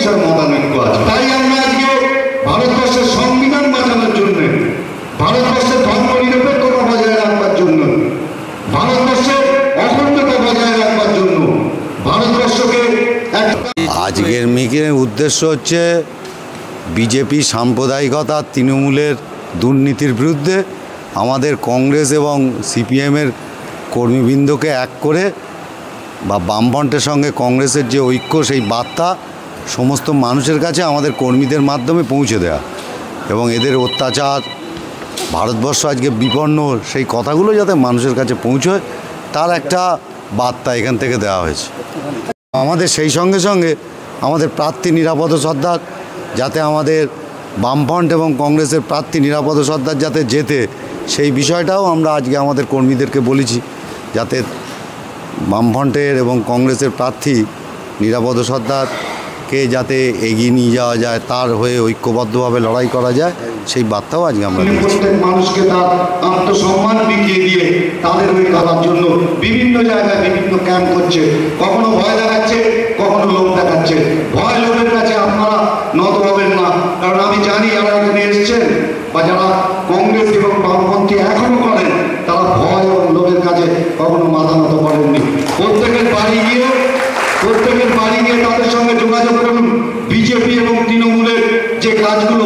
বিষয়ে মতানৈক্য আছে। তাই আমরা আজকে ভারতবর্ষের সংবিধান বাঁচানোর জন্য, ভারতবর্ষের ধর্ম নিরপেক্ষতা বজায় রাখবার জন্য, ভারতবর্ষের অখণ্ডতা বজায় রাখবার জন্য ভারতবর্ষকে আজকের মিটিংয়ের উদ্দেশ্য হচ্ছে বিজেপি সাম্প্রদায়িকতা, তৃণমূলের দুর্নীতির বিরুদ্ধে আমাদের কংগ্রেস এবং সিপিএমের কর্মীবৃন্দকে এক করে বা বামফ্রন্টের সঙ্গে কংগ্রেসের যে ঐক্য, সেই বার্তা সমস্ত মানুষের কাছে আমাদের কর্মীদের মাধ্যমে পৌঁছে দেওয়া এবং এদের অত্যাচার, ভারতবর্ষ আজকে বিপন্ন, সেই কথাগুলো যাতে মানুষের কাছে পৌঁছয় তার একটা বার্তা এখান থেকে দেওয়া হয়েছে। আমাদের সেই সঙ্গে সঙ্গে আমাদের প্রার্থী নিরাপদ সর্দার, যাতে আমাদের বামফ্রন্ট এবং কংগ্রেসের প্রার্থী নিরাপদ সর্দার যাতে জেতে, সেই বিষয়টাও আমরা আজকে আমাদের কর্মীদেরকে বলেছি, যাতে বামফ্রন্টের এবং কংগ্রেসের প্রার্থী নিরাপদ সর্দারকে যাতে এগিয়ে নিয়ে যাওয়া যায়, তার হয়ে ঐক্যবদ্ধভাবে লড়াই করা যায়, সেই বার্তাও আজকে আমরা দিচ্ছি। প্রত্যেক মানুষকে তার আত্মসম্মান বিকিয়ে দিয়ে তাদের হয়ে করার জন্য বিভিন্ন জায়গায় বিভিন্ন ক্যাম্প করছে, কখনো ভয় দেখাচ্ছে, কখনো লোক দেখাচ্ছে। ভয় লোকের কাছে আপনারা নত হবেন না, কারণ আমি জানি যারা এখানে এসছেন বা যারা কংগ্রেস এবং বামপন্থী এখনো করেন, তারা ভয় এবং লোকের কাছে কখনো মাথা নত করেননি। প্রত্যেকের বাড়ি গিয়ে তাদের সঙ্গে যোগাযোগ করুন। বিজেপি এবং তৃণমূলের যে কাজগুলো